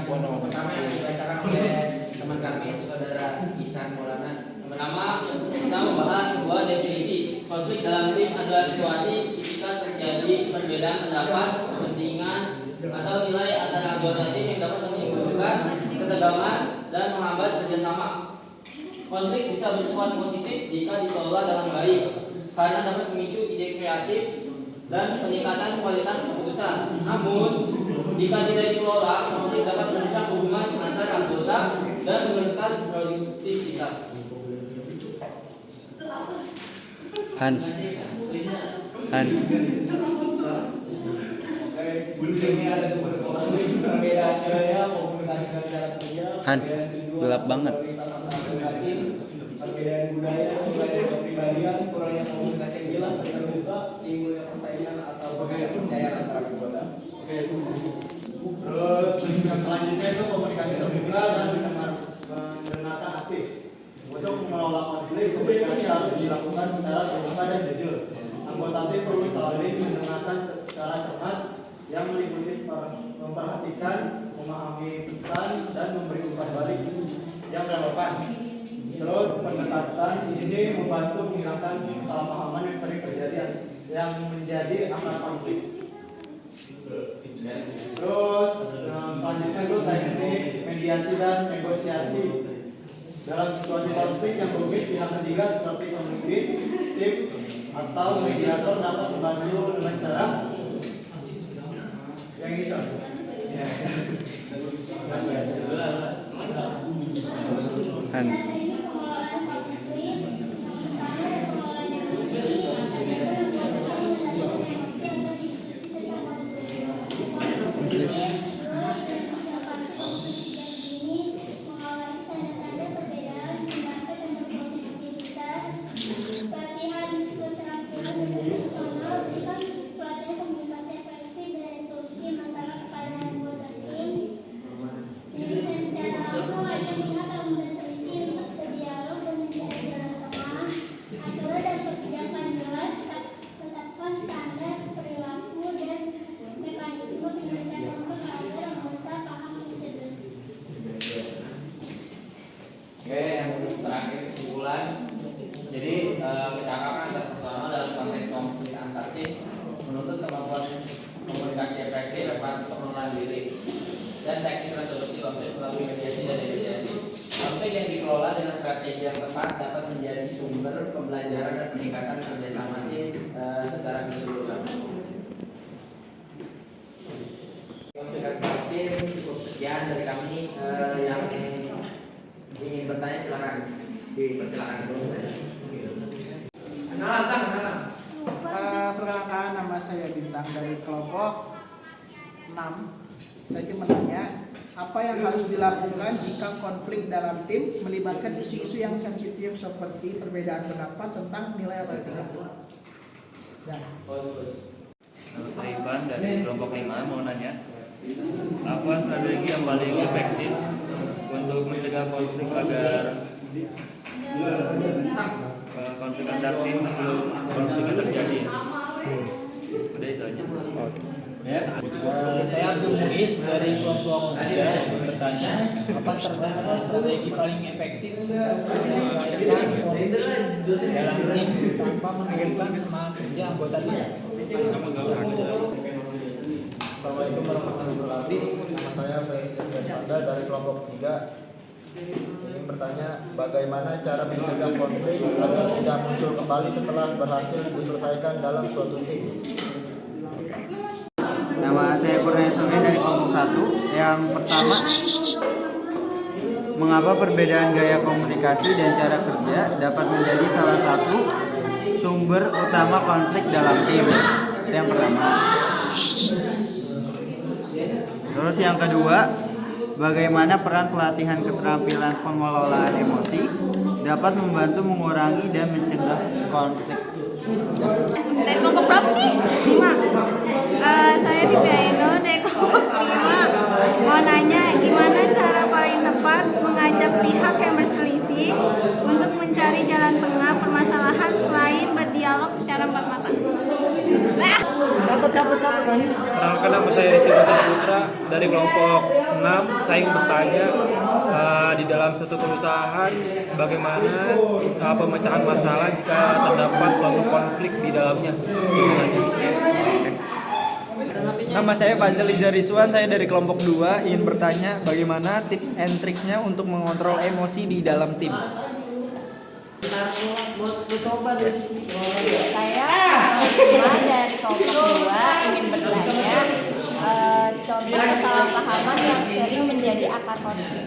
pertama yang dibacakan oleh teman kami, Saudara Ihsan Maulana. Pertama, kita membahas sebuah definisi. Konflik dalam tim adalah situasi ketika terjadi perbedaan pendapat, kepentingan, atau nilai antara anggota tim yang dapat menimbulkan ketegangan dan menghambat kerjasama. Konflik bisa bersifat positif jika dikelola dengan baik, karena dapat memicu ide kreatif dan peningkatan kualitas keputusan. Namun, jika tidak dikelola, konflik dapat merusak hubungan antar anggota dan menurunkan produktivitas. Han. Han, gelap banget. Perbedaan budaya, perbedaan kepribadian, kurangnya komunikasi yang jelas, terbuka, timbulnya persaingan atau kepercayaan antara anggota. Terus yang selanjutnya itu komunikasi terbuka dan mendengarkan aktif. Untuk mengelola konflik, komunikasi harus dilakukan secara terbuka dan jujur. Anggota tim perlu saling mendengarkan secara cermat yang meliputi memperhatikan, memahami pesan, dan memberi umpan balik yang relevan. Terus pendekatan ini membantu menghilangkan kesalahpahaman yang sering terjadi yang menjadi akar konflik. Terus selanjutnya itu teknik mediasi dan negosiasi. Dalam situasi konflik yang rumit, pihak ketiga seperti pemimpin tim atau mediator dapat membantu dengan cara yang ini contoh. Han. Jadi kecakapan antar personal dalam konteks konflik antar tim menuntut kemampuan komunikasi efektif, pengenalan diri, dan teknik resolusi konflik melalui mediasi dan negosiasi. Konflik yang dikelola dengan strategi yang tepat dapat menjadi sumber pembelajaran dan peningkatan kerjasama tim secara keseluruhan. Konflik antar tim cukup sekian dari kami. Yang ingin bertanya silakan dipersilakan. Perkenalkan, nama saya Bintang dari kelompok 6. Saya cuma tanya, apa yang harus dilakukan jika konflik dalam tim melibatkan isu-isu yang sensitif seperti perbedaan pendapat tentang nilai atau etika? Nama saya Ivan dari kelompok 5 mau nanya, apa strategi yang paling efektif untuk mencegah konflik agar konflik antar tim sebelum konfliknya terjadi? Udah itu aja. Saya Abdul Muiz dari kelompok 3 bertanya, apa strategi paling efektif menyelesaikan konflik dalam tim tanpa menurunkan semangat kerja anggota tim? Assalamualaikum warahmatullahi wabarakatuh. Nama saya Felix Anda dari kelompok 3. Ingin bertanya, bagaimana cara mencegah konflik agar tidak muncul kembali setelah berhasil diselesaikan dalam suatu tim? Nama saya Kurnia Sohe dari kelompok 1. Yang pertama, mengapa perbedaan gaya komunikasi dan cara kerja dapat menjadi salah satu sumber utama konflik dalam tim. Yang pertama. Terus yang kedua, bagaimana peran pelatihan keterampilan pengelolaan emosi dapat membantu mengurangi dan mencegah konflik. Dari kelompok berapa sih? 5. Saya Bibi Aino dari kelompok 5. Mau nanya, gimana cara paling tepat mengajak pihak yang berselisih untuk mencari jalan tengah permasalahan selain berdialog secara empat mata? Perkenalkan, nama saya Rizky Putra dari kelompok 6. Saya ingin bertanya di dalam suatu perusahaan bagaimana pemecahan masalah jika terdapat suatu konflik di dalamnya. Nama saya Fazil Iza Rizwan, saya dari kelompok 2 ingin bertanya bagaimana tips and triknya untuk mengontrol emosi di dalam tim. Saya dari kelompok 2 ingin bertanya contoh kesalahpahaman yang sering menjadi akar konflik.